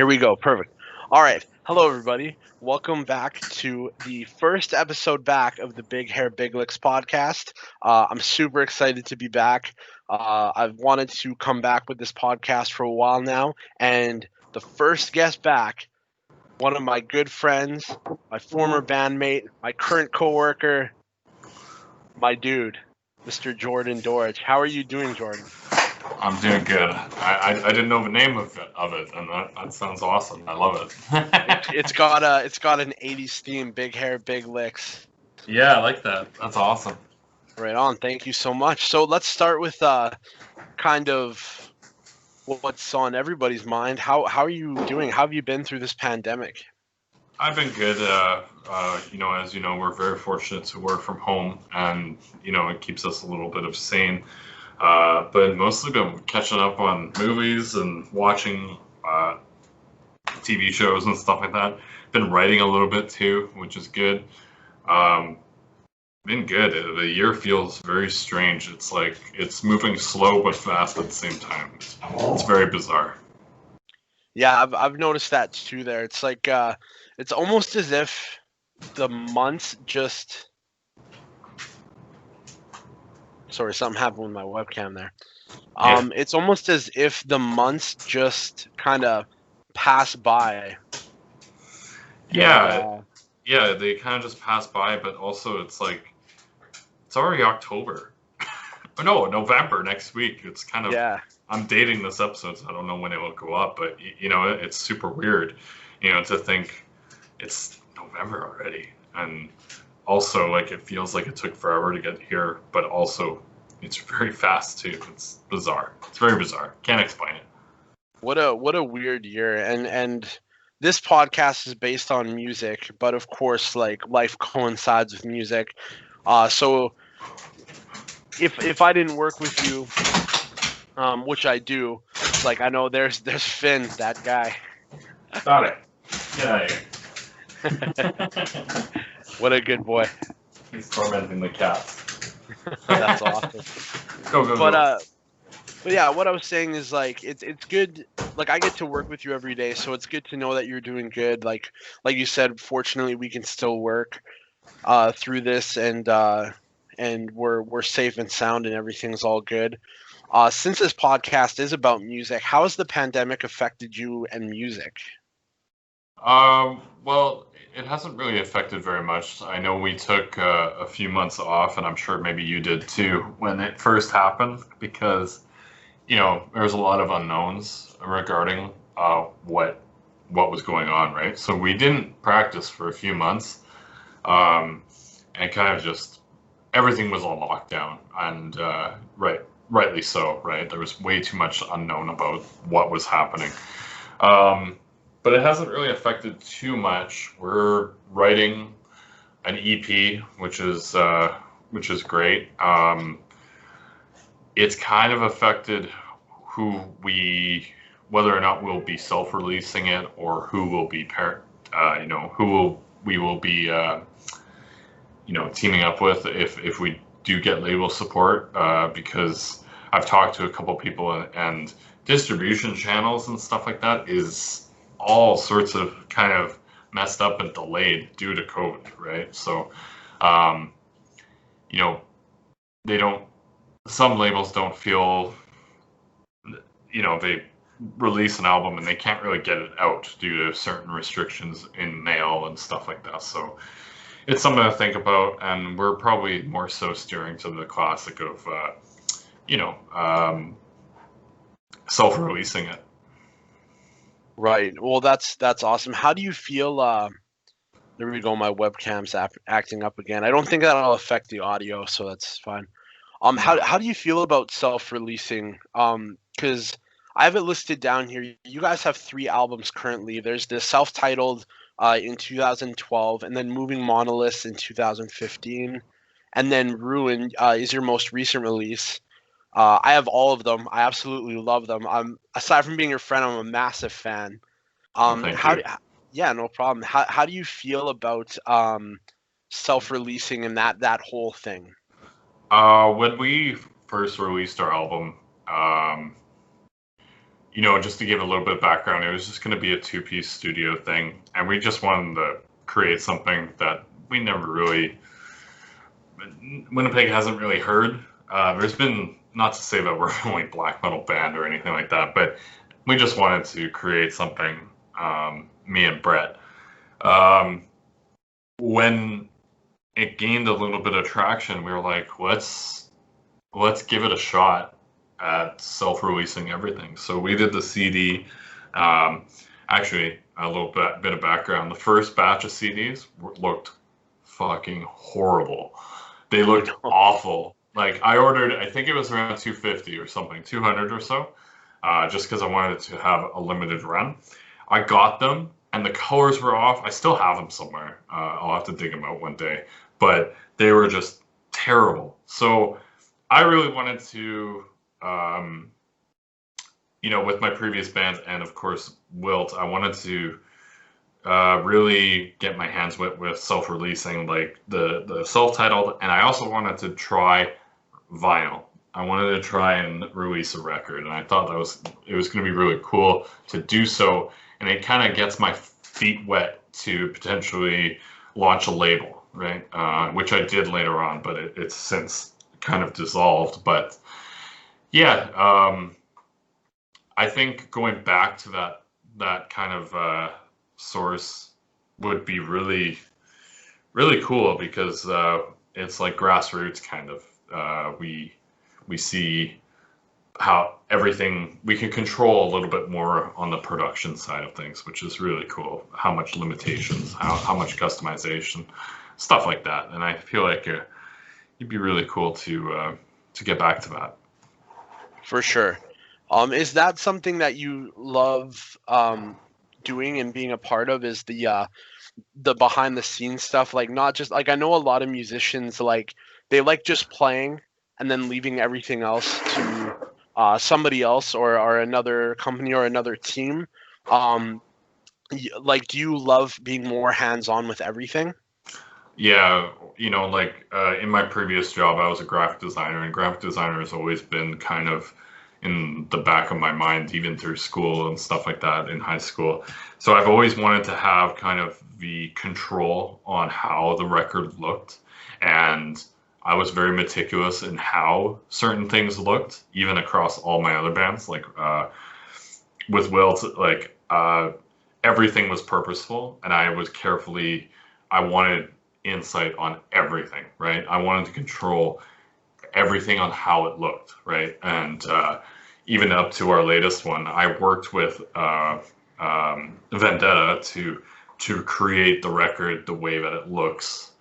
Here we go. Perfect. All right. Hello, everybody. Welcome back to the first episode back of the Big Hair Big Licks podcast. I'm super excited to be back. I've wanted to come back with this podcast for a while now, and the first guest back, one of my good friends, my former bandmate, my current coworker, my dude, Mr. Jordan Dorge. How are you doing, Jordan? I'm doing good. I didn't know the name of it, and that sounds awesome. I love it. It's got an 80s theme, Big Hair, Big Licks. Yeah, I like that. That's awesome. Right on. Thank you so much. So let's start with kind of what's on everybody's mind. How are you doing? How have you been through this pandemic? I've been good. As you know, we're very fortunate to work from home, and it keeps us a little bit of sane. But mostly been catching up on movies and watching TV shows and stuff like that. Been writing a little bit too, which is good. Been good. The year feels very strange. It's like it's moving slow but fast at the same time. It's very bizarre. Yeah, I've noticed that too. There, it's like it's almost as if the months just. Sorry, something happened with my webcam there. It's almost as if the months just kind of pass by. Yeah, they kind of just pass by, but also it's like it's already October. Oh, no, November next week. It's kind of I'm dating this episode, so I don't know when it will go up, but it's super weird, to think it's November already, and also like it feels like it took forever to get here, but also it's very fast too. It's bizarre. It's very bizarre. Can't explain it. What a weird year, and this podcast is based on music, but of course, like life coincides with music. So if I didn't work with you, which I do, like I know there's Finn, that guy. Got it. Get out of here. What a good boy. He's tormenting the cats. That's awesome. Go. But yeah, what I was saying is like it's good. Like I get to work with you every day, so it's good to know that you're doing good. Like you said, fortunately we can still work through this, and we're safe and sound, and everything's all good. Since this podcast is about music, how has the pandemic affected you and music? Well, it hasn't really affected very much. I know we took a few months off, and I'm sure maybe you did too when it first happened, because there was a lot of unknowns regarding what was going on, right? So we didn't practice for a few months, and kind of just everything was on lockdown, and rightly so, right? There was way too much unknown about what was happening. But it hasn't really affected too much. We're writing an EP, which is great. It's kind of affected whether or not we'll be self-releasing it, or who will be we will be teaming up with if we do get label support. Because I've talked to a couple people, and distribution channels and stuff like that is all sorts of kind of messed up and delayed due to COVID, right? So, some labels don't feel, they release an album and they can't really get it out due to certain restrictions in mail and stuff like that. So it's something to think about, and we're probably more so steering to the classic of, self-releasing it. Right. Well, that's awesome. How do you feel? There we go. My webcam's acting up again. I don't think that'll affect the audio, so that's fine. How do you feel about self-releasing? Because I have it listed down here. You guys have 3 albums currently. There's the self-titled in 2012, and then Moving Monoliths in 2015, and then Ruin is your most recent release. I have all of them. I absolutely love them. Aside from being your friend, I'm a massive fan. Yeah, no problem. How do you feel about self-releasing and that whole thing? When we first released our album, you know, just to give a little bit of background, it was just going to be a two-piece studio thing, and we just wanted to create something that we never really, Winnipeg hasn't really heard. There's been, not to say that we're the only black metal band or anything like that, but we just wanted to create something, me and Brett. When it gained a little bit of traction, we were like, let's give it a shot at self-releasing everything. So we did the CD. Actually, a little bit of background. The first batch of CDs looked fucking horrible. They looked awful. Like, I ordered, I think it was around 250 or something, 200 or so, just because I wanted to have a limited run. I got them, and the colors were off. I still have them somewhere. I'll have to dig them out one day. But they were just terrible. So I really wanted to, you know, with my previous bands and, of course, Wilt, I wanted to really get my hands wet with self-releasing, like the self-titled, and I also wanted to try vinyl. I wanted to try and release a record, and I thought it was going to be really cool to do so, and it kind of gets my feet wet to potentially launch a label, right? Which I did later on, but it's since kind of dissolved. But yeah, I think going back to that kind of source would be really, really cool, because it's like grassroots kind of. We see how everything, we can control a little bit more on the production side of things, which is really cool. How much limitations, how much customization, stuff like that. And I feel like it'd be really cool to get back to that. For sure. Is that something that you love doing and being a part of? Is the behind the scenes stuff, like not just like, I know a lot of musicians, like they like just playing and then leaving everything else to somebody else or another company or another team. Like, do you love being more hands-on with everything? Yeah, you know, like in my previous job, I was a graphic designer, and graphic designer has always been kind of in the back of my mind, even through school and stuff like that in high school. So I've always wanted to have kind of the control on how the record looked, and I was very meticulous in how certain things looked, even across all my other bands. Like with Wilt, like everything was purposeful, and I wanted insight on everything, right? I wanted to control everything on how it looked, right? And even up to our latest one, I worked with Vendetta to create the record the way that it looks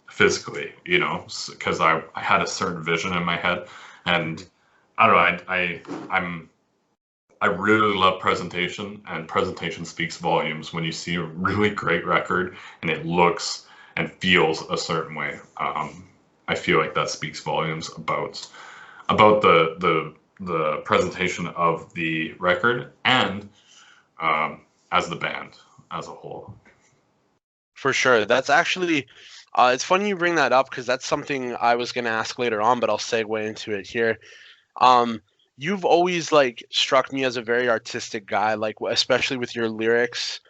physically, you know, because I had a certain vision in my head, and I don't know, I really love presentation, and presentation speaks volumes when you see a really great record and it looks and feels a certain way. I feel like that speaks volumes about the presentation of the record and as the band as a whole. For sure. That's actually, it's funny you bring that up, because that's something I was going to ask later on, but I'll segue into it here. You've always like struck me as a very artistic guy, like especially with your lyrics,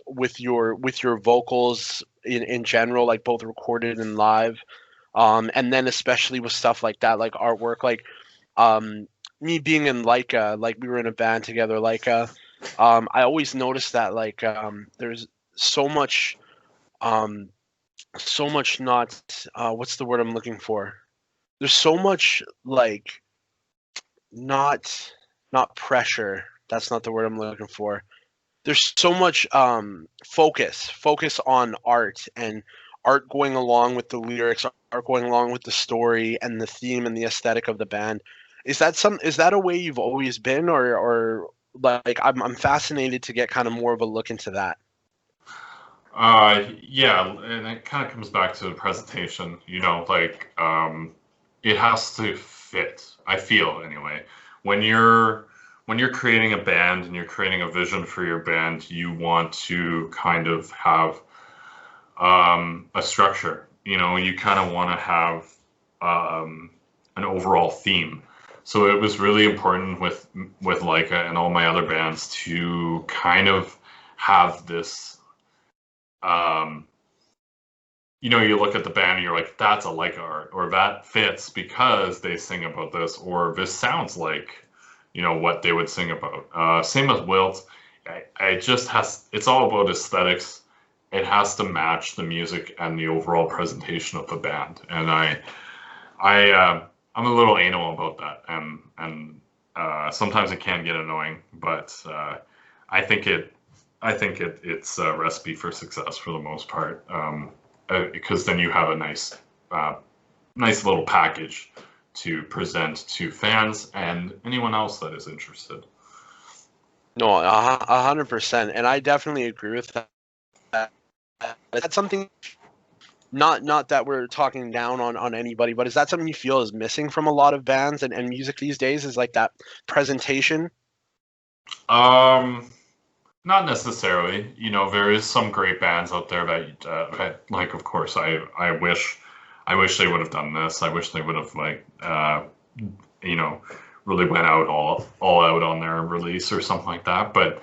with your vocals in general, like both recorded and live, and then especially with stuff like that, like artwork, like me being in Leica, like we were in a band together, Leica. I always noticed that like there's so much not what's the word I'm looking for? There's so much like not pressure. That's not the word I'm looking for. There's so much focus on art, and art going along with the lyrics, art going along with the story and the theme and the aesthetic of the band. Is that a way you've always been, or like I'm fascinated to get kind of more of a look into that? Yeah, and it kind of comes back to the presentation, you know, like it has to fit, I feel anyway. When you're creating a band and you're creating a vision for your band, you want to kind of have a structure. You know, you kind of want to have an overall theme. So it was really important with Leica and all my other bands to kind of have this, you look at the band and you're like, that's a Leica art, or that fits because they sing about this, or this sounds like, what they would sing about. Same with Wilt. It's all about aesthetics. It has to match the music and the overall presentation of the band. And I'm a little anal about that, and sometimes it can get annoying, but I think it's a recipe for success for the most part, because then you have a nice little package to present to fans and anyone else that is interested. No, 100%, and I definitely agree with that. That's something. Not that we're talking down on anybody, but is that something you feel is missing from a lot of bands and music these days, is like that presentation? Not necessarily. There is some great bands out there that like, of course, I wish they would have done this. I wish they would have really went out all out on their release or something like that. But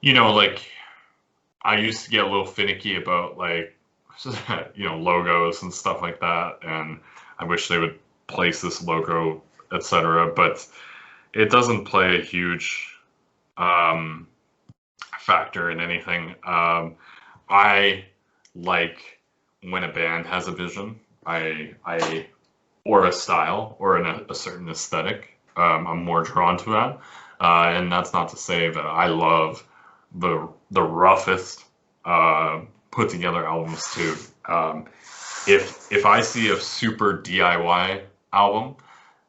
like, I used to get a little finicky about logos and stuff like that, and I wish they would place this logo, etc. But it doesn't play a huge factor in anything. I like when a band has a vision, or a style, or a certain aesthetic. I'm more drawn to that, and that's not to say that I love the roughest put together albums too. If I see a super DIY album,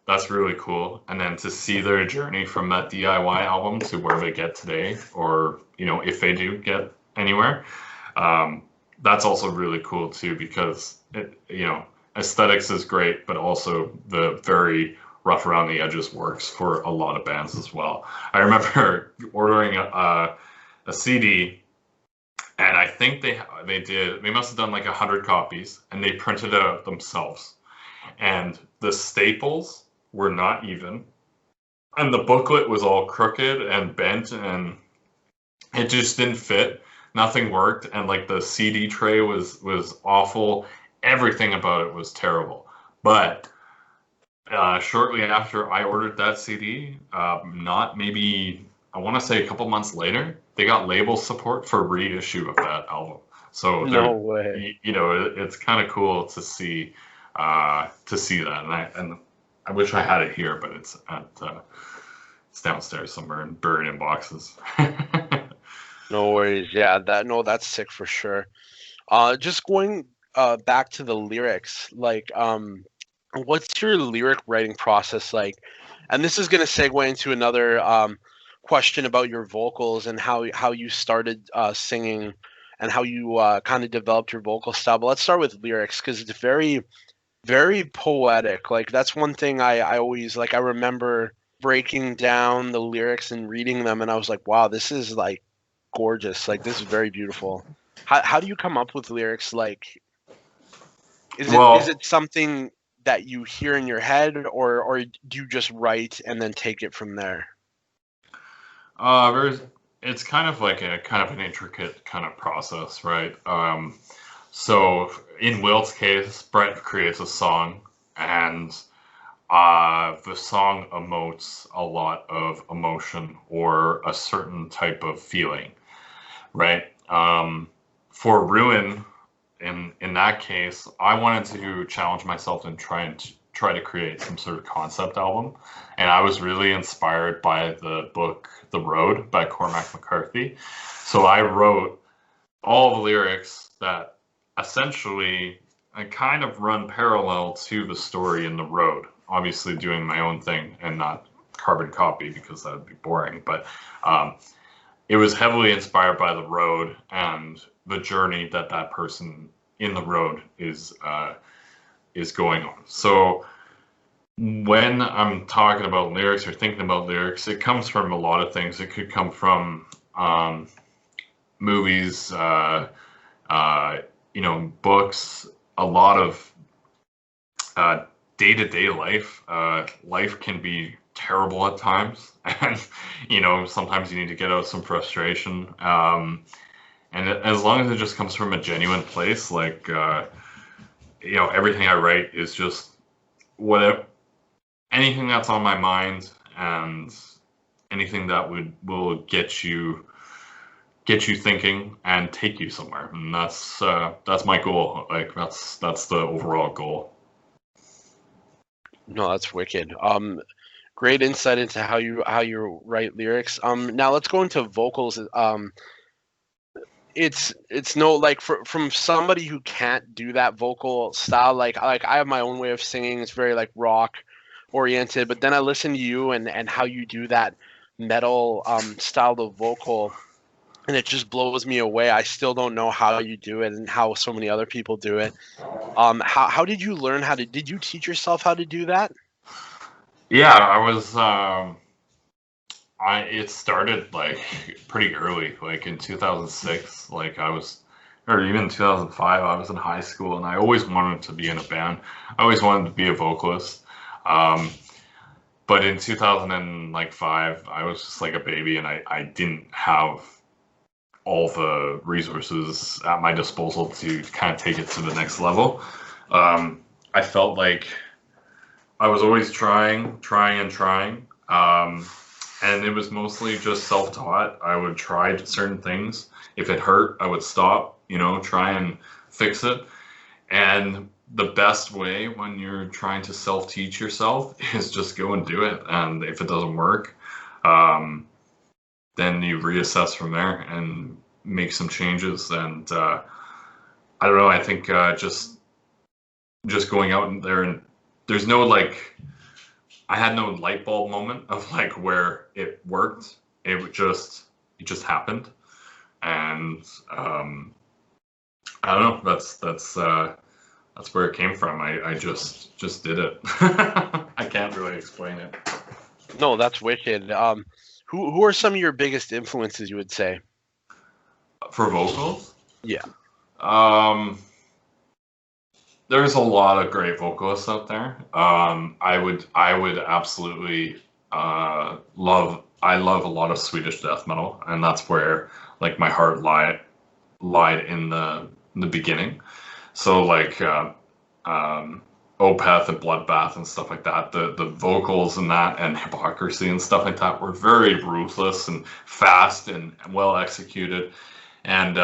that's really cool, and then to see their journey from that DIY album to where they get today, or if they do get anywhere, that's also really cool too, because aesthetics is great, but also the very rough around the edges works for a lot of bands as well. I remember ordering a CD, and I think they must have done like 100 copies, and they printed it out themselves. And the staples were not even, and the booklet was all crooked and bent, and it just didn't fit. Nothing worked, and like the CD tray was awful. Everything about it was terrible. But shortly after I ordered that CD, not maybe, I want to say a couple months later, they got label support for reissue of that album. So no way. It's kind of cool to see that, and I wish I had it here, but it's it's downstairs somewhere and buried in boxes. No worries. Yeah, that's sick for sure. Just going back to the lyrics, like, what's your lyric writing process like? And this is going to segue into another question about your vocals and how you started singing and how you kind of developed your vocal style. But let's start with lyrics, because it's very, very poetic. Like, that's one thing I always like. I remember breaking down the lyrics and reading them, and I was like, wow, this is like gorgeous. Like, this is very beautiful. How do you come up with lyrics? Like, is it something that you hear in your head, or do you just write and then take it from there? It's kind of like an intricate kind of process, right? So in Wilt's case, Brett creates a song, and the song emotes a lot of emotion or a certain type of feeling, right? For Ruin, in that case, I wanted to challenge myself and try to create some sort of concept album, and I was really inspired by the book The Road by Cormac McCarthy. So I wrote all the lyrics that essentially I kind of run parallel to the story in The Road, obviously doing my own thing and not carbon copy, because that would be boring, but it was heavily inspired by The Road and the journey that person in The Road is going on. So when I'm talking about lyrics or thinking about lyrics, it comes from a lot of things. It could come from movies, books, a lot of day-to-day life, life can be terrible at times, and sometimes you need to get out some frustration. And as long as it just comes from a genuine place, like everything I write is just anything that's on my mind, and anything that will get you thinking and take you somewhere, and that's my goal. Like that's the overall goal. No, that's wicked. Great insight into how you write lyrics. Now let's go into vocals. It's no, like, from somebody who can't do that vocal style. Like I have my own way of singing. It's very like rock oriented, but then I listen to you and how you do that metal style of vocal, and it just blows me away. I still don't know how you do it and how so many other people do it. How did you learn did you teach yourself how to do that? Yeah, I was it started like pretty early, like in 2006. Like or even 2005, I was in high school, and I always wanted to be in a band. I always wanted to be a vocalist. But in 2005, I was just like a baby, and I didn't have all the resources at my disposal to kind of take it to the next level. I felt like I was always trying. And it was mostly just self-taught. I would try certain things. If it hurt, I would stop, try and fix it. And the best way when you're trying to self-teach yourself is just go and do it. And if it doesn't work, then you reassess from there and make some changes. And I don't know, I think just going out there, and there's no I had no light bulb moment of like where it worked. It just happened, and I don't know. That's where it came from. I just did it. I can't really explain it. No, that's wicked. Who are some of your biggest influences, you would say? For vocals? Yeah. There's a lot of great vocalists out there. I would absolutely love a lot of Swedish death metal, and that's where like my heart lied in the beginning. So like Opeth and Bloodbath and stuff like that. The vocals and that, and Hypocrisy and stuff like that, were very ruthless and fast and well executed. And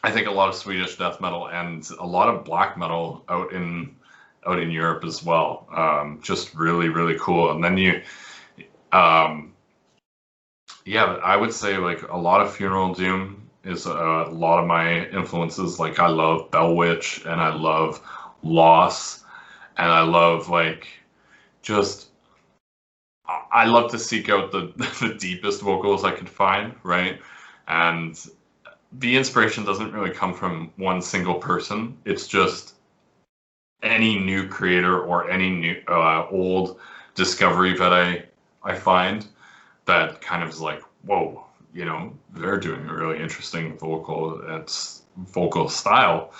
I think a lot of Swedish death metal and a lot of black metal out in Europe as well. Just really, really cool. And then I would say like a lot of Funeral Doom is a lot of my influences. Like I love Bell Witch, and I love Loss, and I love I love to seek out the deepest vocals I could find, right? And the inspiration doesn't really come from one single person. It's just any new creator or any new old discovery that I find that kind of is like, whoa, they're doing a really interesting vocal style.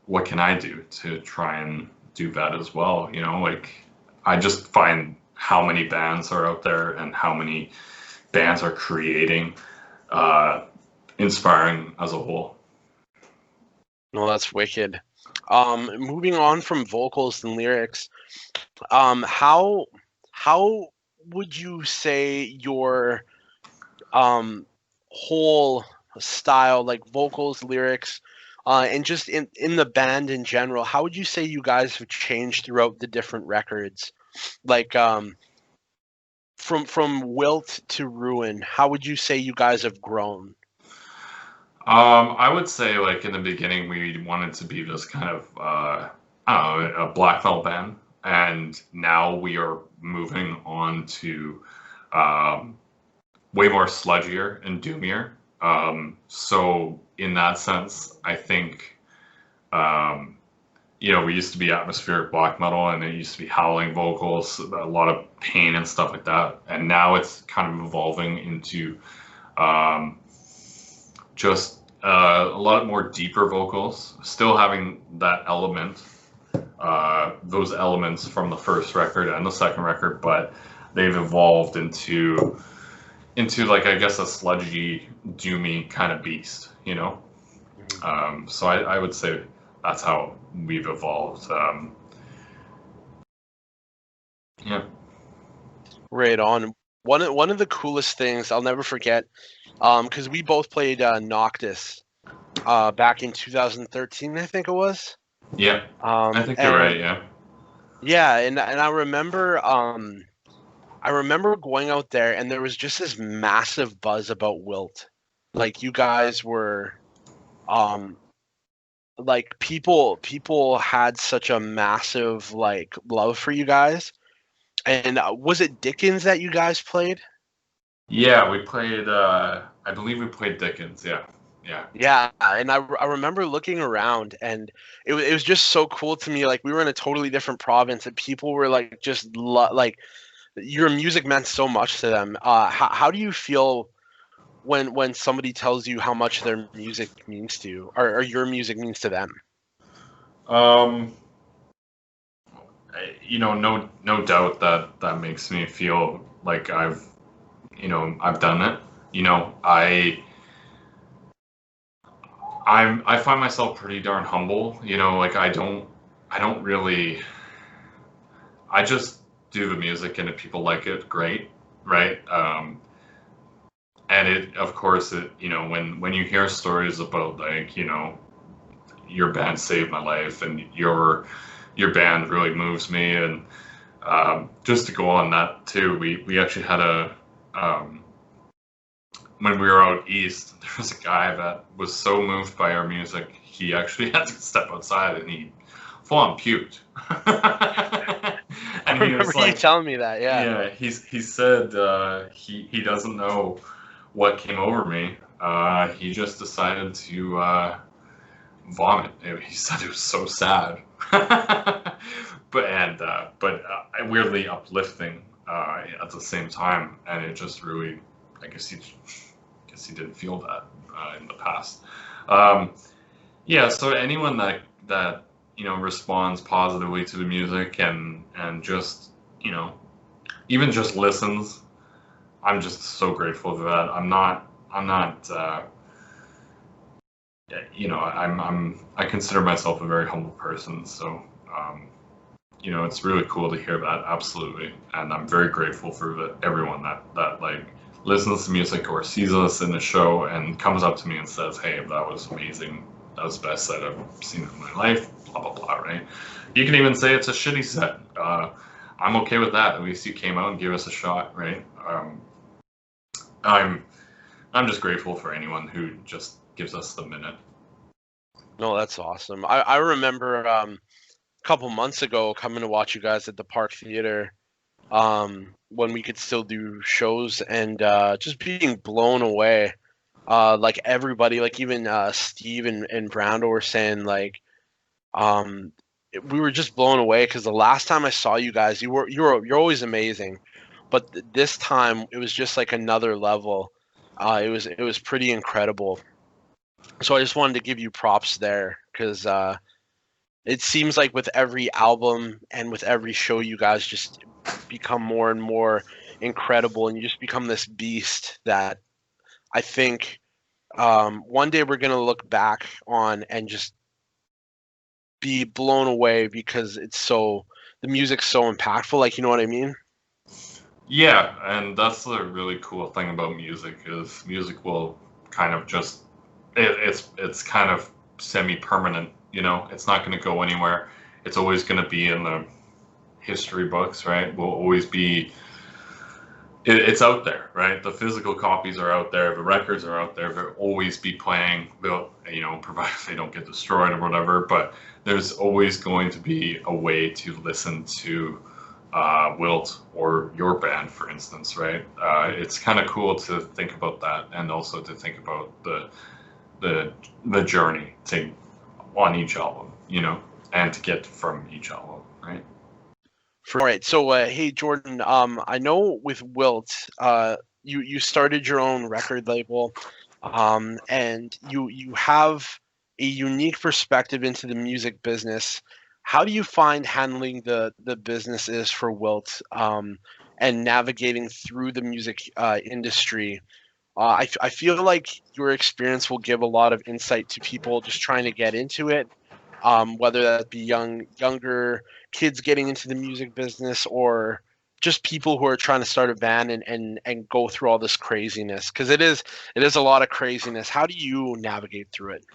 What can I do to try and do that as well? I just find how many bands are out there and how many bands are creating inspiring as a whole. No, that's wicked. Moving on from vocals and lyrics, how would you say your whole style, like vocals, lyrics, and just in the band in general, how would you say you guys have changed throughout the different records? Like from Wilt to Ruin, how would you say you guys have grown? I would say like in the beginning we wanted to be this kind of a black metal band, and now we are moving on to way more sludgier and doomier. So in that sense, I think we used to be atmospheric black metal, and it used to be howling vocals, a lot of pain and stuff like that, and now it's kind of evolving into just a lot more deeper vocals, still having that element those elements from the first record and the second record, but they've evolved into like, I guess, a sludgy, doomy kind of beast, you know? So I would say that's how we've evolved. Yeah. Right on. One of the coolest things I'll never forget, because we both played Noctis back in 2013, I think it was. Yeah, I think you're right. Yeah. Yeah, and I remember going out there, and there was just this massive buzz about Wilt. Like, you guys were, like, people had such a massive, like, love for you guys. And was it Dickens that you guys played? Yeah, we played. I believe we played Dickens. Yeah. Yeah, and I remember looking around, and it was just so cool to me. Like, we were in a totally different province, and people were like just like, your music meant so much to them. How do you feel when somebody tells you how much their music means to you, or your music means to them? You know, no doubt that makes me feel like I've done it. You know, I find myself pretty darn humble. You know, like I don't really. I just do the music, and if people like it, great, right? And it, of course, you know, when you hear stories about, like, you know, your band saved my life, and your band really moves me, and just to go on that too, we actually had when we were out east, there was a guy that was so moved by our music, he actually had to step outside, and he full on puked. And I remember you telling me that. Yeah, he said he doesn't know what came over me. He just decided to vomit. He said it was so sad, but weirdly uplifting at the same time, and it just really, I guess he didn't feel that in the past. Yeah, so anyone that you know responds positively to the music and just, you know, even just listens, I'm just so grateful for that. I'm not you know, I consider myself a very humble person, so you know, it's really cool to hear that, absolutely. And I'm very grateful for everyone that like listens to music or sees us in the show and comes up to me and says, hey, that was amazing, that was the best set I've seen in my life, blah blah blah, right? You can even say it's a shitty set. I'm okay with that. At least you came out and gave us a shot, right? I'm just grateful for anyone who just gives us the minute. No, that's awesome. I remember a couple months ago coming to watch you guys at the Park Theater, when we could still do shows, and just being blown away. Like everybody, like even Steve and Brando were saying, like, we were just blown away because the last time I saw you guys, you're always amazing, but this time it was just like another level. It was pretty incredible. So I just wanted to give you props there, because it seems like with every album and with every show, you guys just become more and more incredible, and you just become this beast that I think one day we're gonna look back on and just be blown away, because the music's so impactful. Like, you know what I mean? Yeah, and that's the really cool thing about music, is music will kind of just it's kind of semi-permanent, you know. It's not going to go anywhere. It's always going to be in the history books, right? Will always be. It's out there, right? The physical copies are out there. The records are out there. They'll always be playing. They'll, you know, provided they don't get destroyed or whatever. But there's always going to be a way to listen to Wilt or your band, for instance, right? It's kind of cool to think about that, and also to think about the journey on each album, you know, and to get from each album, right? All right. So, hey, Jordan, I know with Wilt, you started your own record label, and you have a unique perspective into the music business. How do you find handling the businesses for Wilt, and navigating through the music industry? I feel like your experience will give a lot of insight to people just trying to get into it, whether that be younger kids getting into the music business, or just people who are trying to start a band and go through all this craziness, because it is a lot of craziness. How do you navigate through it?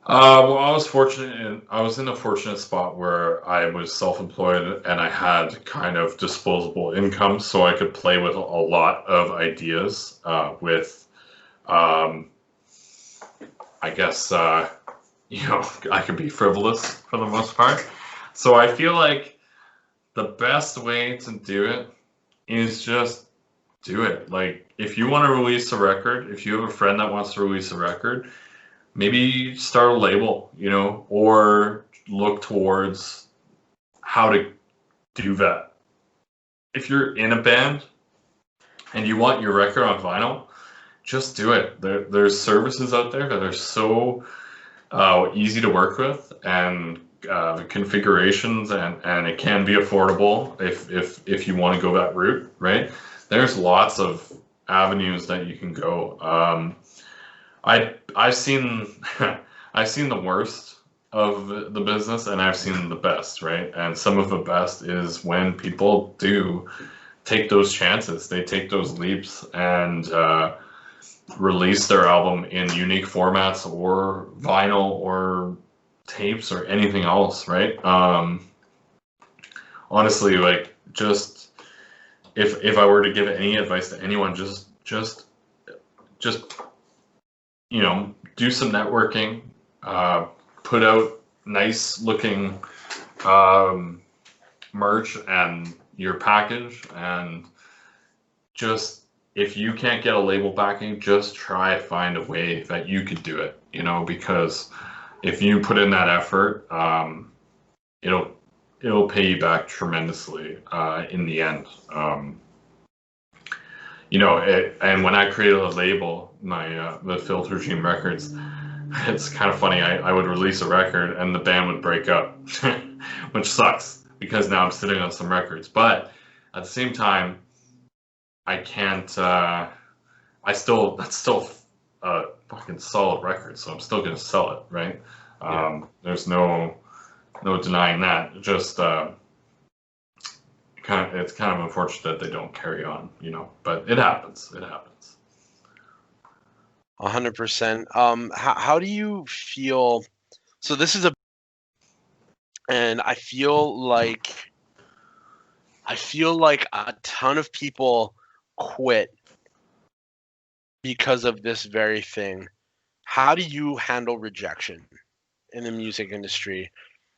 Well, I was in a fortunate spot where I was self-employed and I had kind of disposable income, so I could play with a lot of ideas. Um, I guess, I could be frivolous for the most part. So I feel like the best way to do it is just do it. Like, if you want to release a record, if you have a friend that wants to release a record, maybe start a label, or look towards how to do that. If you're in a band and you want your record on vinyl, just do it. There's services out there that are so easy to work with, and the configurations, and it can be affordable if you want to go that route, right? There's lots of avenues that you can go. I've seen I've seen the worst of the business, and I've seen the best, right? And some of the best is when people do take those chances, they take those leaps, and release their album in unique formats, or vinyl, or tapes, or anything else, right? Honestly, like, just if I were to give any advice to anyone, just do some networking, put out nice looking merch and your package, and just, if you can't get a label backing, just try to find a way that you could do it, because if you put in that effort, it'll pay you back tremendously in the end. And when I created a label, the Filter Regime Records, it's kind of funny. I would release a record and the band would break up, which sucks because now I'm sitting on some records. But at the same time, I can't. That's still a fucking solid record, so I'm still gonna sell it, right? Yeah. There's no denying that. Just it's kind of unfortunate that they don't carry on, but it happens. 100%. How do you feel? So this is and I feel like a ton of people quit because of this very thing. How do you handle rejection in the music industry?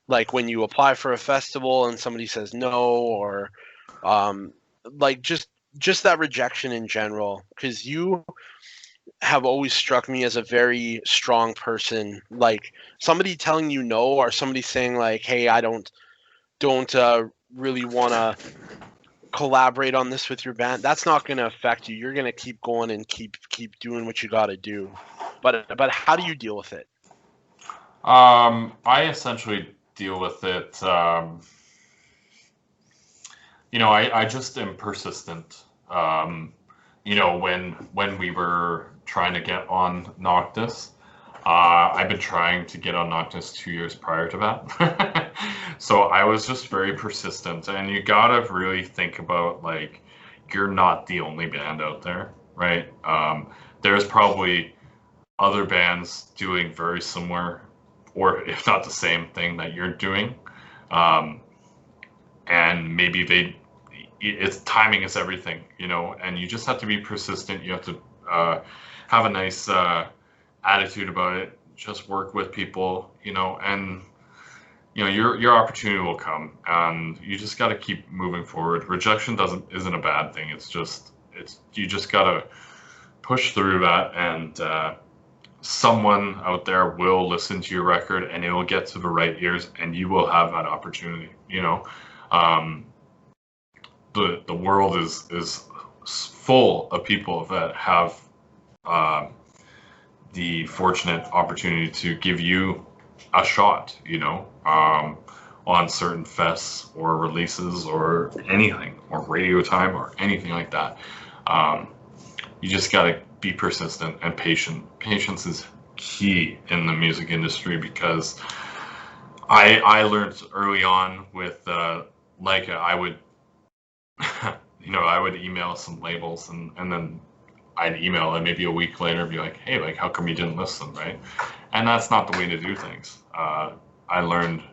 Like when you apply for a festival and somebody says no, or like just that rejection in general, because you have always struck me as a very strong person. Like somebody telling you no, or somebody saying like, hey, I don't really want to collaborate on this with your band, that's not going to affect you. You're going to keep going and keep doing what you got to do. But how do you deal with it? I essentially deal with it. I just am persistent. When we were trying to get on Noctis, I've been trying to get on Noctis 2 years prior to that. So I was just very persistent, and you gotta really think about, like, you're not the only band out there, right? There's probably other bands doing very similar, or if not the same thing that you're doing. And maybe it's timing is everything, and you just have to be persistent. You have to have a nice attitude about it. Just work with people, and your opportunity will come, and you just got to keep moving forward. Rejection isn't a bad thing. You just got to push through that, and someone out there will listen to your record, and it will get to the right ears, and you will have that opportunity. The world is full of people that have the fortunate opportunity to give you a shot, on certain fests or releases or anything, or radio time or anything like that. You just got to be persistent and patient. Patience is key in the music industry, because I learned early on with Leica, I would I would email some labels, and then I'd email and maybe a week later be like, hey, like, how come you didn't list them, right? And that's not the way to do things. I learned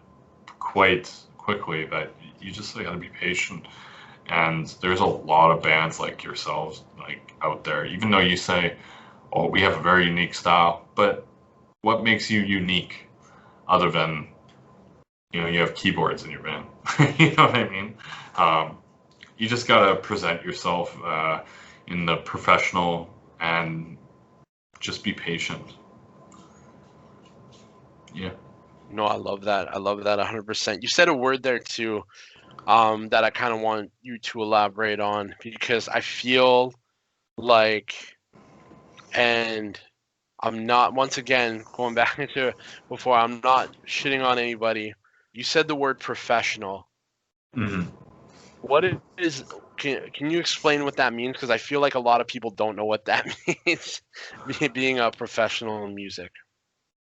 quite quickly that you just got to be patient. And there's a lot of bands like yourselves, like, out there, even though you say, oh, we have a very unique style, but what makes you unique other than, you have keyboards in your band? You know what I mean? You just got to present yourself in the professional, and just be patient. Yeah. No, I love that. I love that 100%. You said a word there too, that I kind of want you to elaborate on, because I feel like, and I'm not, once again, going back into before, I'm not shitting on anybody. You said the word professional. Mm-hmm. What is, can you explain what that means? Because I feel like a lot of people don't know what that means, being a professional in music.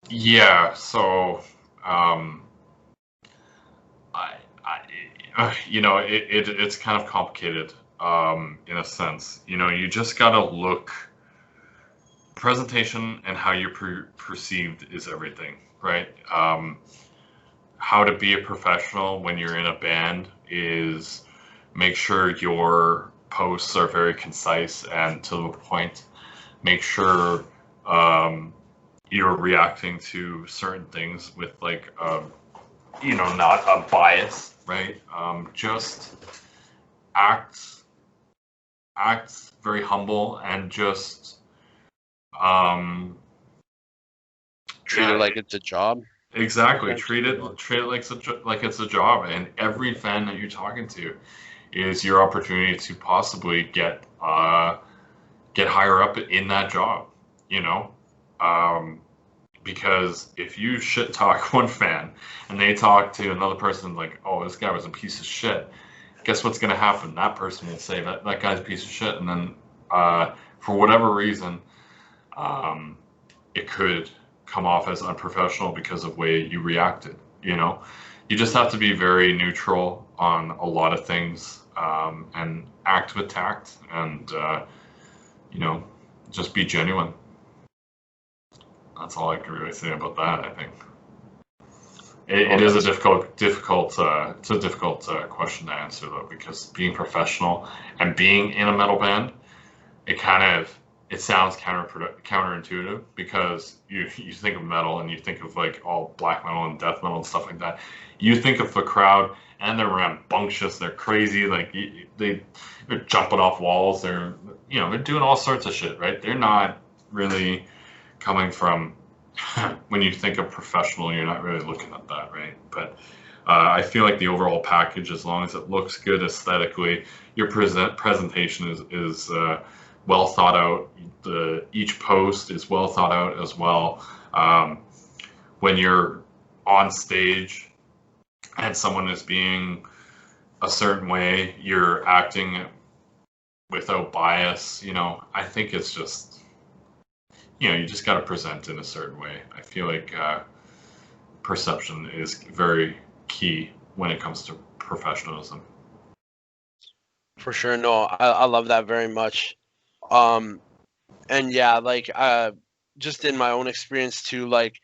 Yeah, so it's kind of complicated in a sense. You just gotta look. Presentation and how you're perceived is everything, right? How to be a professional when you're in a band is make sure your posts are very concise and to the point. Make sure you're reacting to certain things with like, not a bias, right? Just act very humble and just treat it like it's a job. Exactly. Treat it like it's a job, and every fan that you're talking to is your opportunity to possibly get higher up in that job. Because if you shit talk one fan and they talk to another person like, oh, this guy was a piece of shit, guess what's going to happen? That person will say that guy's a piece of shit, and then for whatever reason, it could come off as unprofessional because of the way you reacted. You just have to be very neutral on a lot of things, and act with tact, and just be genuine. That's all I can really say about that. I think it is a difficult it's a difficult question to answer, though, because being professional and being in a metal band, it sounds counterintuitive, because you think of metal and you think of like all black metal and death metal and stuff like that. You think of the crowd and they're rambunctious, they're crazy, like they're jumping off walls, they're doing all sorts of shit, right? They're not really coming from, when you think of professional, you're not really looking at that, right? But I feel like the overall package, as long as it looks good aesthetically, your presentation is well thought out. Each post is well thought out as well. When you're on stage and someone is being a certain way, you're acting without bias. I think it's just, you just got to present in a certain way. I feel like perception is very key when it comes to professionalism. For sure. No, I love that very much. And yeah, like, just in my own experience too, like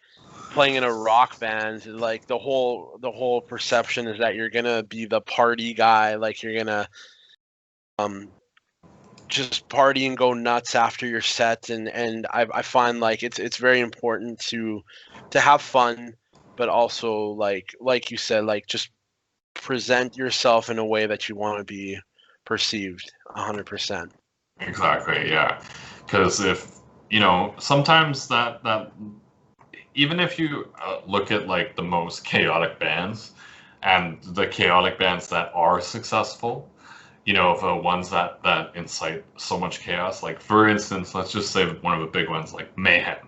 playing in a rock band, like the whole perception is that you're gonna be the party guy, like you're gonna just party and go nuts after your set, and I find like it's very important to have fun, but also like you said, like just present yourself in a way that you want to be perceived 100%. Exactly, yeah. Because if sometimes that even if you look at like the most chaotic bands and the chaotic bands that are successful, the ones that incite so much chaos, like for instance, let's just say one of the big ones like Mayhem.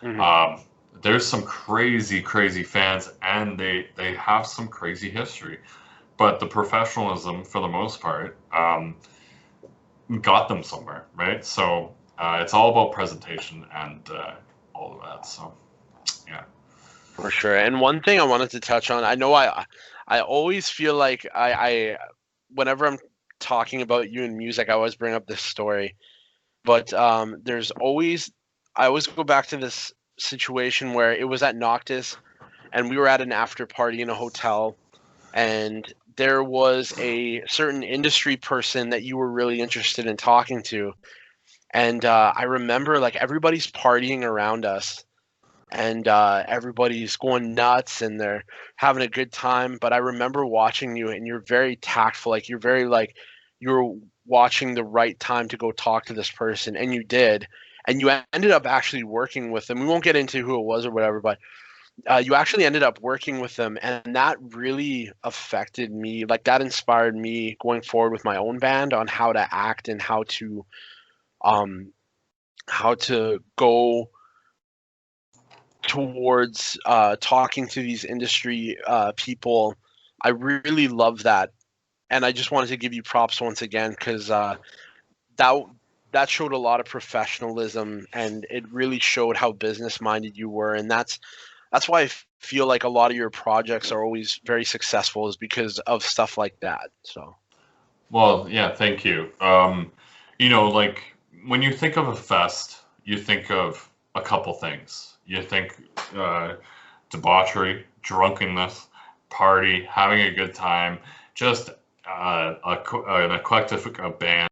Mm-hmm. there's some crazy, crazy fans, and they have some crazy history. But the professionalism, for the most part, got them somewhere, right? So it's all about presentation and all of that. So, yeah. For sure. And one thing I wanted to touch on, I know I always feel like I whenever I'm talking about you and music, I always bring up this story. But there's always, I always go back to this situation where it was at Noctis, and we were at an after party in a hotel, and there was a certain industry person that you were really interested in talking to. And I remember like everybody's partying around us, and everybody's going nuts and they're having a good time. But I remember watching you, and you're very tactful. Like you're very like you're watching the right time to go talk to this person, and you did. And you ended up actually working with them. We won't get into who it was or whatever, but you actually ended up working with them, and that really affected me. Like that inspired me going forward with my own band on how to act and how to go towards talking to these industry people. I really love that, and I just wanted to give you props once again, because that showed a lot of professionalism, and it really showed how business minded you were. And that's why I feel like a lot of your projects are always very successful, is because of stuff like that. So, well, yeah, thank you. Like when you think of a fest, you think of a couple things. You think debauchery, drunkenness, party, having a good time, just an eclectic band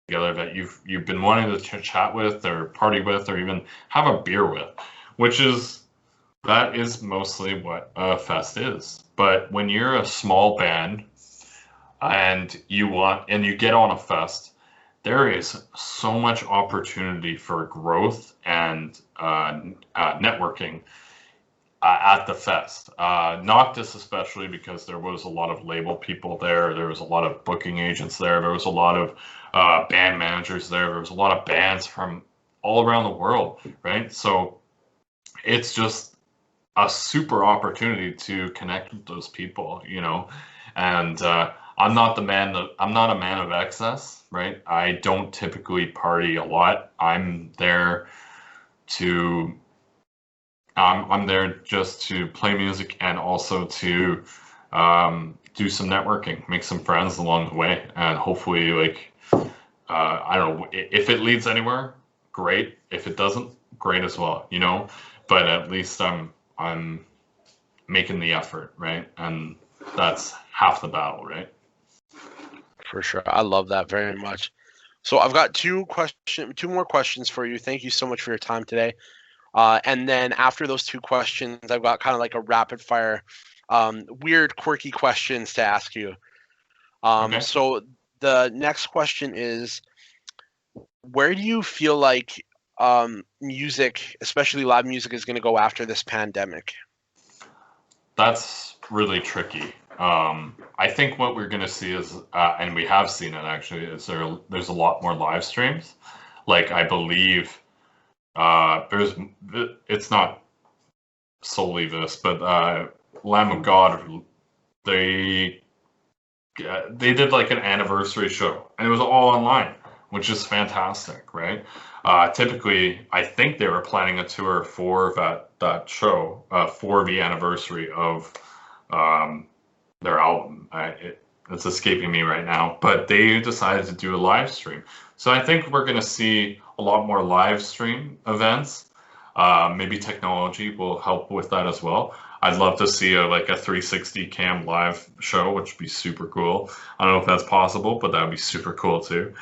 together that you've been wanting to chat with or party with or even have a beer with, that is mostly what a fest is. But when you're a small band and you get on a fest, there is so much opportunity for growth and networking at the fest. Noctis especially, because there was a lot of label people there. There was a lot of booking agents there. There was a lot of band managers there. There was a lot of bands from all around the world, right? So it's just a super opportunity to connect with those people, and I'm not a man of excess, right? I don't typically party a lot. I'm there just to play music and also to do some networking, make some friends along the way, and hopefully, I don't know, if it leads anywhere, great. If it doesn't, great as well, But at least I'm making the effort, right? And that's half the battle, right? for sure, I love that very much. So I've got two more questions for you. Thank you so much for your time today. And then after those two questions, I've got kind of like a rapid fire, weird, quirky questions to ask you. Okay. So the next question is, where do you feel like music, especially live music, is going to go after this pandemic? That's really tricky. I think what we're going to see is, and we have seen it actually, is there's a lot more live streams. Like I believe it's not solely this, but Lamb of God, they did like an anniversary show, and it was all online, which is fantastic, right? Typically, I think they were planning a tour for that show for the anniversary of their album. It's escaping me right now, but they decided to do a live stream. So I think we're going to see a lot more live stream events. Maybe technology will help with that as well. I'd love to see a 360 cam live show, which would be super cool. I don't know if that's possible, but that would be super cool too.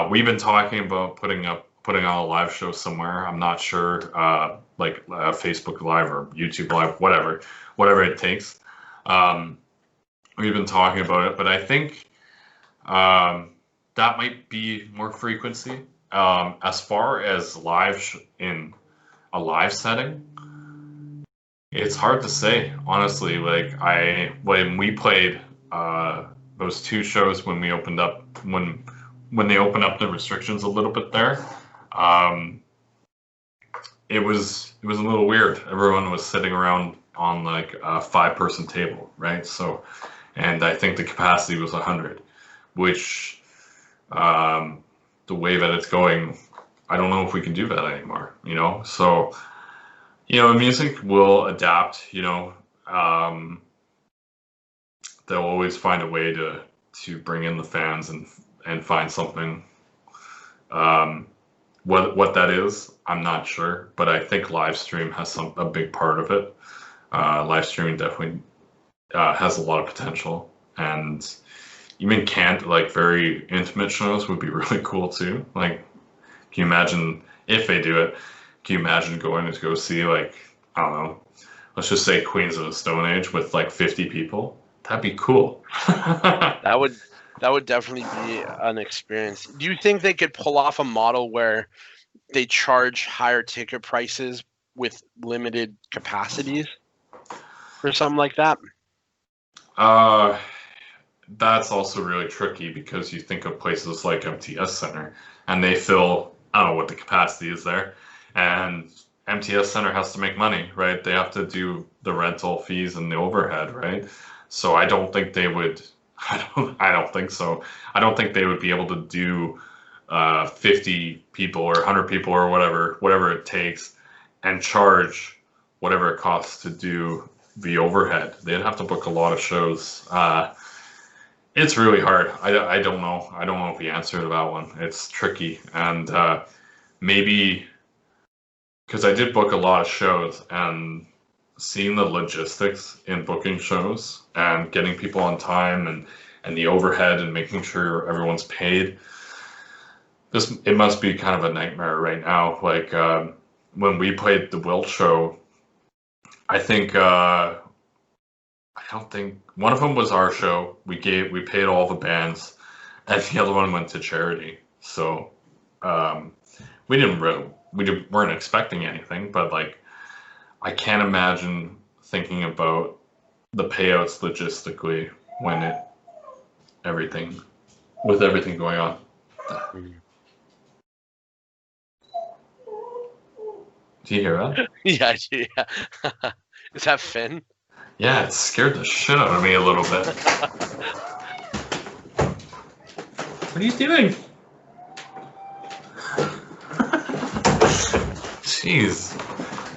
We've been talking about putting on a live show somewhere. I'm not sure, Facebook Live or YouTube Live, whatever it takes. We've been talking about it, but I think that might be more frequency. As far as live in a live setting, it's hard to say, honestly. When we played those two shows when they opened up the restrictions a little bit there, it was a little weird. Everyone was sitting around on like a 5-person table, right? So, and I think the capacity was 100, which the way that it's going, I don't know if we can do that anymore, you know? So, you know, music will adapt, you know. They'll always find a way to bring in the fans and find something. What that is, I'm not sure, but I think live stream has a big part of it. Live streaming definitely has a lot of potential, and even like very intimate shows would be really cool too. Like, can you imagine if they do it? Can you imagine going to go see, like, I don't know, let's just say Queens of the Stone Age with like 50 people? That'd be cool. That would definitely be an experience. Do you think they could pull off a model where they charge higher ticket prices with limited capacities or something like that? That's also really tricky because you think of places like MTS Center and they fill, I don't know what the capacity is there, and MTS Center has to make money, right? They have to do the rental fees and the overhead, right? So I don't think they would. I don't think so. I don't think they would be able to do 50 people or 100 people or whatever it takes, and charge whatever it costs to do the overhead. They'd have to book a lot of shows. It's really hard. I don't know. I don't know the answer to that one. It's tricky, and maybe because I did book a lot of shows, and seeing the logistics in booking shows and getting people on time and the overhead and making sure everyone's paid, it must be kind of a nightmare right now. Like when we played the Wilt show, I don't think one of them was our show. We paid all the bands, and the other one went to charity. So we weren't expecting anything, but like, I can't imagine thinking about the payouts logistically when everything going on. Do you hear that? Yeah, I do. Yeah. Is that Finn? Yeah, it scared the shit out of me a little bit. What are you doing? Jeez.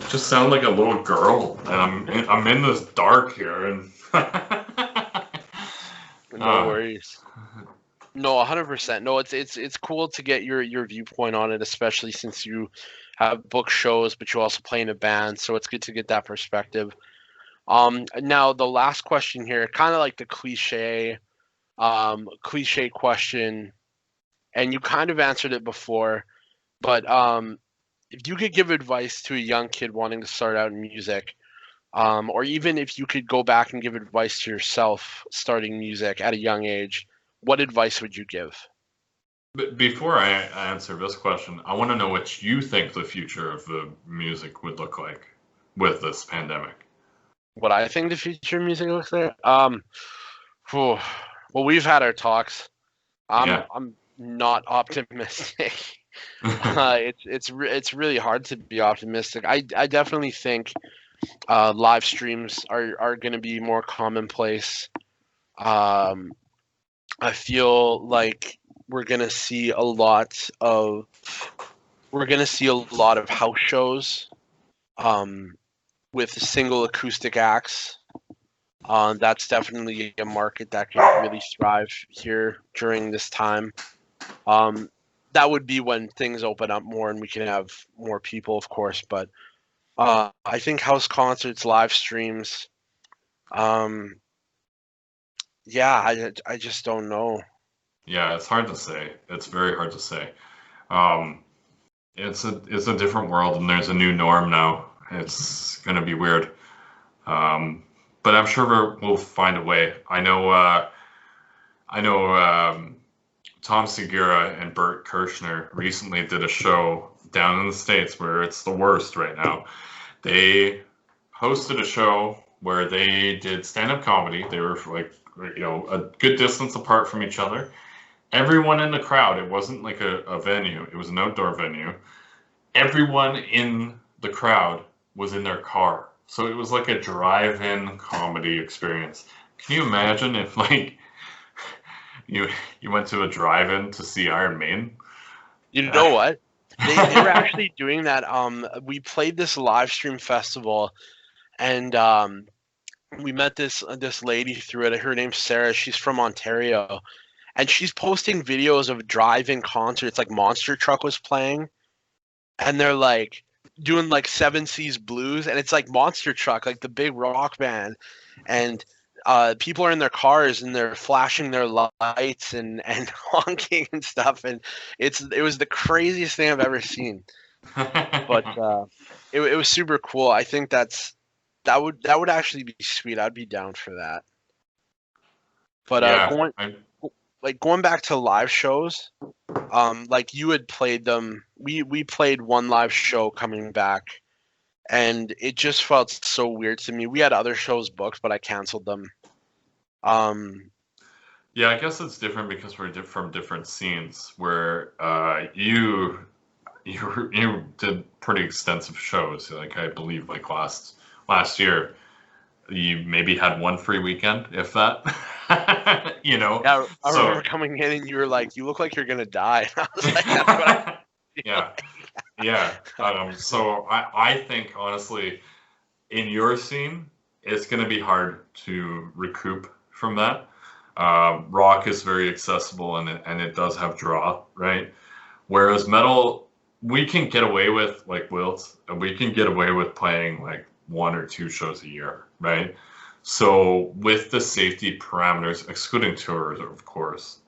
Just sound like a little girl, and I'm in this dark here, and no worries. No, 100%. No, it's cool to get your viewpoint on it, especially since you have book shows, but you also play in a band, so it's good to get that perspective. Now the last question here, kind of like the cliche question, and you kind of answered it before, but if you could give advice to a young kid wanting to start out in music, or even if you could go back and give advice to yourself starting music at a young age, what advice would you give? But before I answer this question, I want to know what you think the future of the music would look like with this pandemic. What I think the future of music looks like? Well, we've had our talks. I'm not optimistic. It's really hard to be optimistic. I definitely think live streams are going to be more commonplace. I feel like we're going to see a lot of house shows with single acoustic acts. That's definitely a market that could really thrive here during this time. That would be when things open up more and we can have more people, of course. But I think house concerts, live streams, yeah, I just don't know. Yeah, it's hard to say. It's very hard to say. It's a different world, and there's a new norm now. It's gonna be weird, but I'm sure we'll find a way. I know Tom Segura and Bert Kirshner recently did a show down in the States where it's the worst right now. They hosted a show where they did stand-up comedy. They were like, a good distance apart from each other. Everyone in the crowd, it wasn't like a venue, it was an outdoor venue. Everyone in the crowd was in their car. So it was like a drive-in comedy experience. Can you imagine if like you went to a drive-in to see Iron Maiden? You know what? They were actually doing that. We played this live stream festival, and we met this lady through it. Her name's Sarah. She's from Ontario, and she's posting videos of drive-in concerts. Like Monster Truck was playing, and they're like doing like Seven Seas Blues, and it's like Monster Truck, like the big rock band, and people are in their cars and they're flashing their lights and honking and stuff, and it was the craziest thing I've ever seen. But it was super cool. I think that would actually be sweet. I'd be down for that. But going back to live shows, like you had played them. We played one live show coming back, and it just felt so weird to me. We had other shows booked, but I canceled them. Yeah, I guess it's different because we're from different scenes. Where you did pretty extensive shows. Like I believe, like last year, you maybe had one free weekend, if that. Yeah, I remember coming in and you were like, "You look like you're gonna die." I was like, "That's what I Yeah. So I think honestly, in your scene, it's going to be hard to recoup from that. Rock is very accessible and it does have draw, right? Whereas metal, we can get away with, like Wilt, and we can get away with playing like 1 or 2 shows a year, right? So with the safety parameters, excluding tours, of course,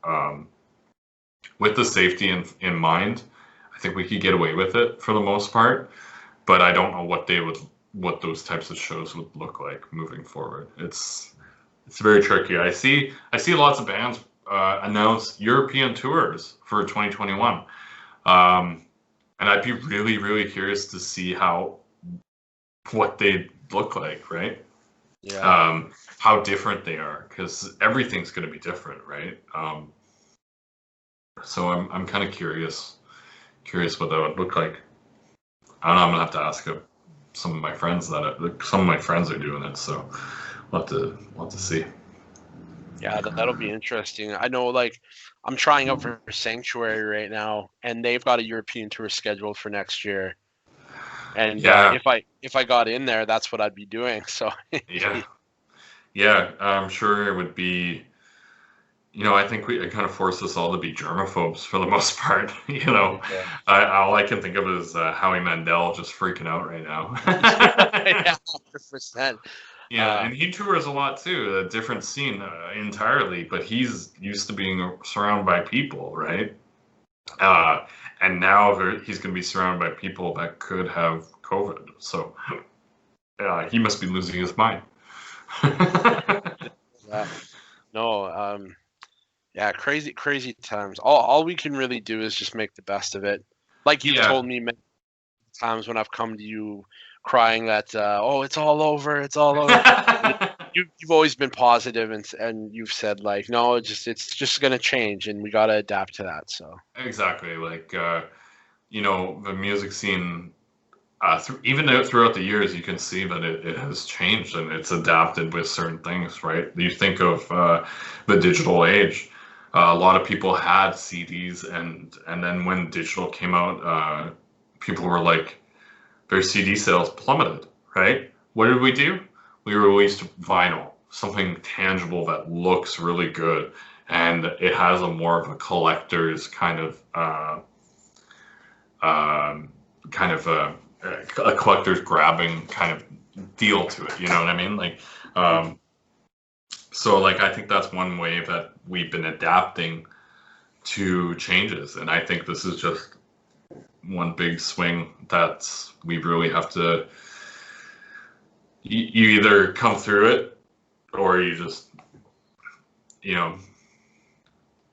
with the safety in mind, I think we could get away with it for the most part, but I don't know what those types of shows would look like moving forward. It's very tricky. I see lots of bands announce European tours for 2021, and I'd be really, really curious to see what they look like, right? Yeah. How different they are, because everything's going to be different, right? So I'm kind of curious what that would look like. I don't know. I'm gonna have to ask some of my friends some of my friends are doing it, so we'll have to see. Yeah, that'll be interesting. I know, like, I'm trying out for Sanctuary right now, and they've got a European tour scheduled for next year. And if I got in there, that's what I'd be doing. So yeah, I'm sure it would be. I think it kind of forced us all to be germaphobes for the most part. All I can think of is Howie Mandel just freaking out right now. Yeah, 100%. Yeah, and he tours a lot too, a different scene entirely, but he's used to being surrounded by people, right? And now he's going to be surrounded by people that could have COVID. So he must be losing his mind. Yeah. No, yeah, crazy times. All we can really do is just make the best of it. Like you've told me many times when I've come to you crying that, it's all over, it's all over. You've always been positive, and you've said like, no, it's just gonna change, and we gotta adapt to that. So exactly, like the music scene, even throughout the years, you can see that it has changed and it's adapted with certain things, right? You think of the digital age. A lot of people had CDs, and then when digital came out, people were like, their CD sales plummeted, right? What did we do? We released vinyl, something tangible that looks really good, and it has a more of a collector's kind of a collector's grabbing kind of deal to it. You know what I mean? Like, so like I think that's one way that we've been adapting to changes, and I think this is just one big swing that we really have to. You either come through it, or you just,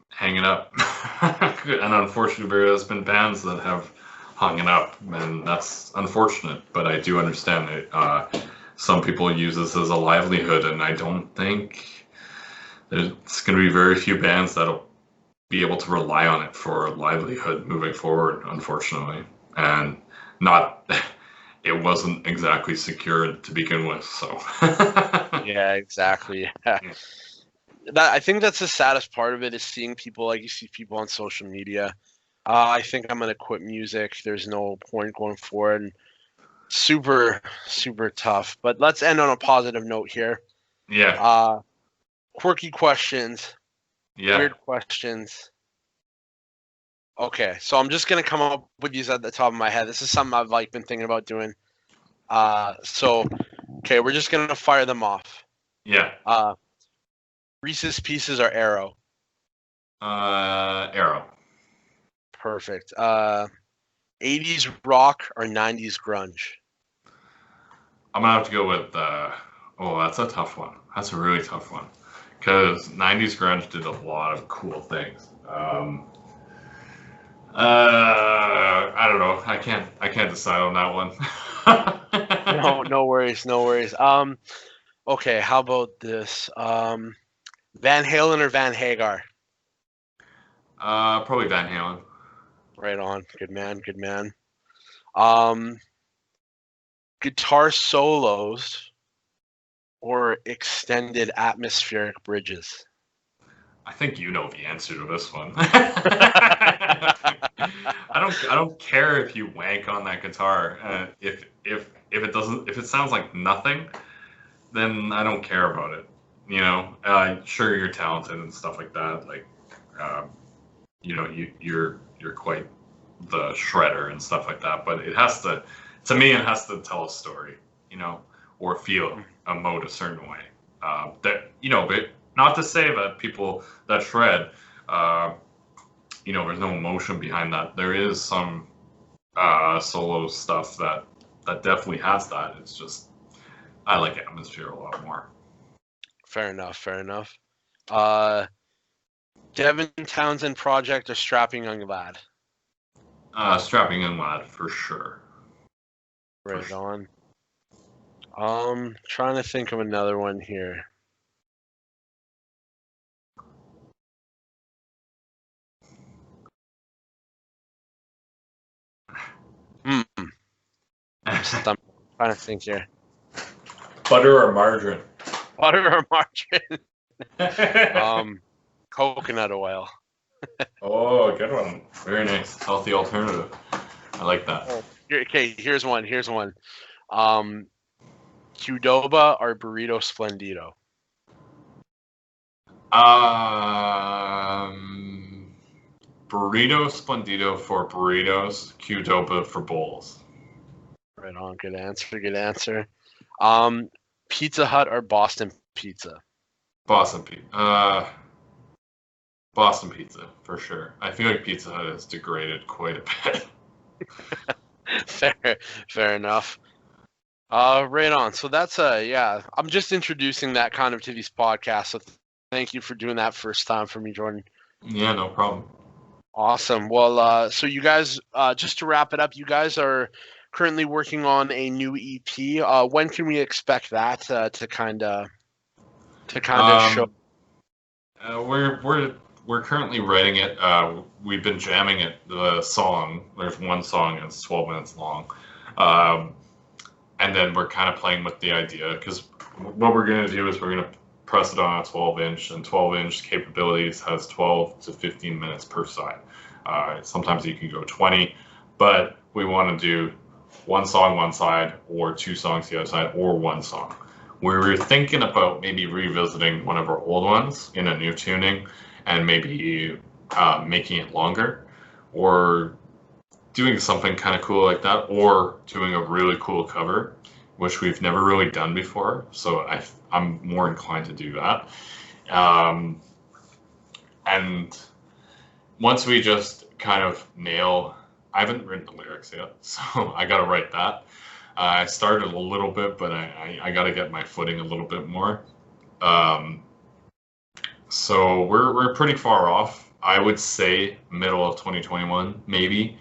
hang it up. And unfortunately, there has been bands that have hung it up, and that's unfortunate. But I do understand it. Some people use this as a livelihood, and I don't think there's going to be very few bands that'll be able to rely on it for a livelihood moving forward, unfortunately. And not it wasn't exactly secured to begin with. So Yeah, exactly. Yeah. I think that's the saddest part of it is seeing people, like you see people on social media. I think I'm gonna quit music. There's no point going forward. And super, super tough. But let's end on a positive note here. Yeah. Quirky questions. Yeah. Weird questions. Okay, so I'm just gonna come up with these at the top of my head. This is something I've like been thinking about doing. Okay, we're just gonna fire them off. Yeah. Reese's Pieces or Arrow? Arrow. Perfect. 80s rock or 90s grunge? I'm gonna have to go with. That's a tough one. That's a really tough one because '90s grunge did a lot of cool things. I don't know. I can't decide on that one. No worries. Okay, how about this? Van Halen or Van Hagar? Probably Van Halen. Right on. Good man. Guitar solos or extended atmospheric bridges? I think you know the answer to this one. I don't care if you wank on that guitar. If it sounds like nothing, then I don't care about it. You know, sure you're talented and stuff like that. Like, you know, you're quite the shredder and stuff like that. But it has to tell a story, you know, or feel emote a certain way. That, you know, but not to say that people that shred, you know, there's no emotion behind that. There is some solo stuff that definitely has that. It's just I like atmosphere a lot more. Fair enough. Devin Townsend project or Strapping Young Lad? Strapping Young Lad for sure. Right on. Trying to think of another one here. I'm trying to think here. Butter or margarine? Butter or margarine? Coconut oil. Oh, good one. Very nice. Healthy alternative. I like that. Okay, here's one. Qdoba or Burrito Splendido? Burrito Splendido for burritos. Qdoba for bowls. Right on. Good answer. Pizza Hut or Boston Pizza? Boston Pizza for sure. I feel like Pizza Hut has degraded quite a bit. Fair enough. Right on. So that's I'm just introducing that kind of to these podcasts. So thank you for doing that first time for me, Jordan. Yeah, no problem. Awesome. Well, so you guys, just to wrap it up, you guys are currently working on a new EP. When can we expect that to kind of show? We're currently writing it. We've been jamming it. The song, there's one song and it's 12 minutes long. And then we're kind of playing with the idea because what we're going to do is we're going to press it on a 12-inch, and 12-inch capabilities has 12 to 15 minutes per side. Sometimes you can go 20, but we want to do one song one side or two songs the other side or one song. We were thinking about maybe revisiting one of our old ones in a new tuning and maybe making it longer or doing something kind of cool like that, or doing a really cool cover, which we've never really done before. So I'm more inclined to do that. And once we just kind of nail, I haven't written the lyrics yet, so I got to write that. I started a little bit, but I got to get my footing a little bit more. So we're pretty far off. I would say middle of 2021, maybe.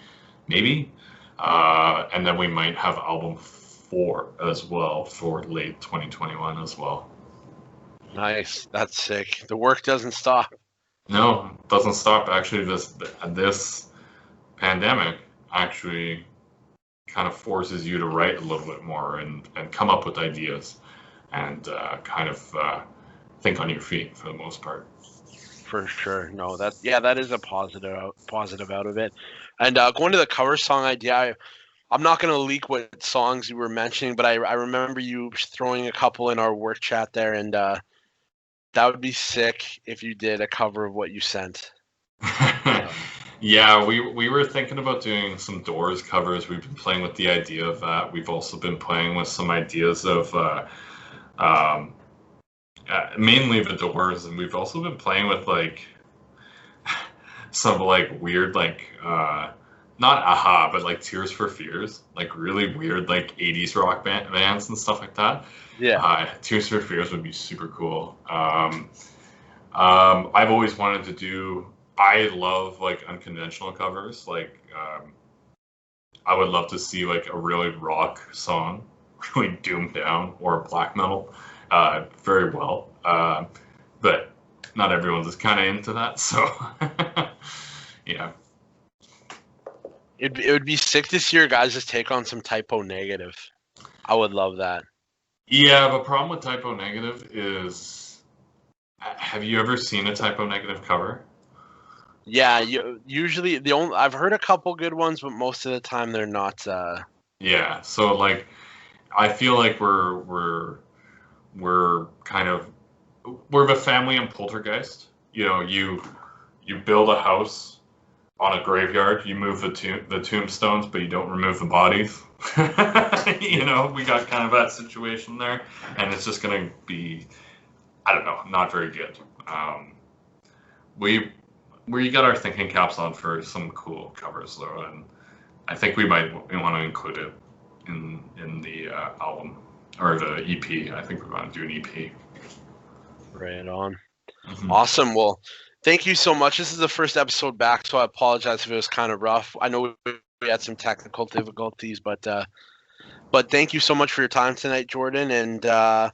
And then we might have album 4 as well for late 2021 as well. Nice. That's sick. The work doesn't stop. No, it doesn't stop. Actually, this pandemic actually kind of forces you to write a little bit more and come up with ideas and kind of think on your feet for the most part. For sure. No, that is a positive out of it. And going to the cover song idea, I'm not going to leak what songs you were mentioning, but I remember you throwing a couple in our work chat there, and that would be sick if you did a cover of what you sent. Yeah, we were thinking about doing some Doors covers. We've been playing with the idea of that. We've also been playing with some ideas of mainly the Doors, and we've also been playing with like some like weird like not Aha, but like Tears for Fears, like really weird like 80s rock bands and stuff like that. Yeah. Tears for Fears would be super cool. I've always wanted to do. I love like unconventional covers. Like I would love to see like a really rock song, really doomed down, or black metal, very well. But not everyone's just kind of into that. So yeah. It would be sick to see your guys' take on some Typo Negative. I would love that. Yeah, the problem with Typo Negative is, have you ever seen a Typo Negative cover? Yeah, usually I've heard a couple good ones, but most of the time they're not. Yeah, so like, I feel like we're the family in Poltergeist. You know, you build a house on a graveyard, you move the tombstones, but you don't remove the bodies. You know, we got kind of that situation there, and it's just gonna be, I don't know, not very good. We got our thinking caps on for some cool covers though, and I think we want to include it in the album or the EP. I think we want to do an EP. Right on. Mm-hmm. Awesome. Well, thank you so much. This is the first episode back, so I apologize if it was kind of rough. I know we had some technical difficulties, but thank you so much for your time tonight, Jordan, and I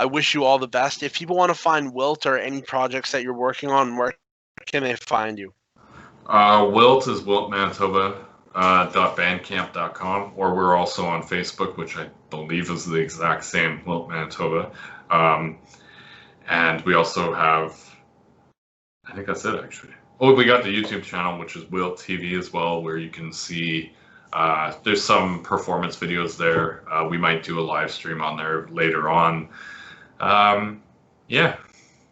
wish you all the best. If people want to find Wilt or any projects that you're working on, where can they find you? Wilt is wiltmanitoba.bandcamp.com, or we're also on Facebook, which I believe is the exact same, Wilt Manitoba. And we also have, I think that's it actually. Oh, we got the YouTube channel, which is Wilt TV as well, where you can see there's some performance videos there. We might do a live stream on there later on. Yeah,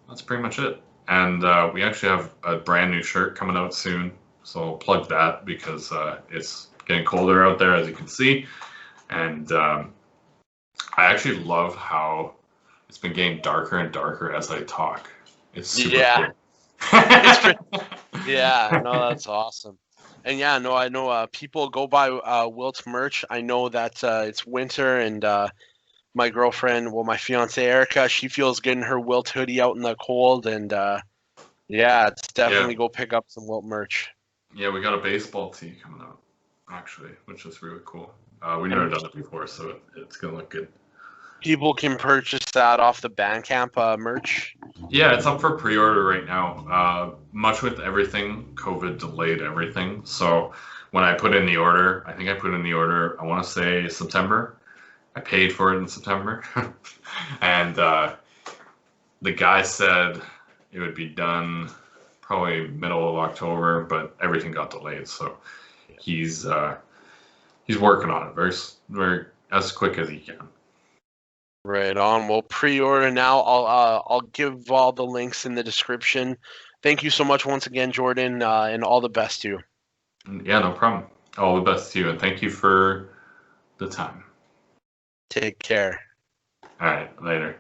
that's pretty much it. And we actually have a brand new shirt coming out soon, so I'll plug that because it's getting colder out there, as you can see. And I actually love how it's been getting darker and darker as I talk. It's super cool. Yeah, no, that's awesome. And yeah, no, I know people go buy Wilt's merch. I know that it's winter, and my girlfriend, my fiance Erica, she feels good in her Wilt hoodie out in the cold, and yeah, it's definitely go pick up some Wilt merch. Yeah, we got a baseball tee coming out, actually, which is really cool. We've never done it before, so it's gonna look good. People can purchase that off the Bandcamp merch. Yeah, it's up for pre-order right now. Much with everything, COVID delayed everything. So when I put in the order, I think I put in the order, I want to say September. I paid for it in September. And the guy said it would be done probably middle of October, but everything got delayed. So he's working on it very as quick as he can. Right on. Well, pre-order now. I'll give all the links in the description. Thank you so much once again, Jordan, and all the best to you. Yeah, no problem. All the best to you, and thank you for the time. Take care. All right, later.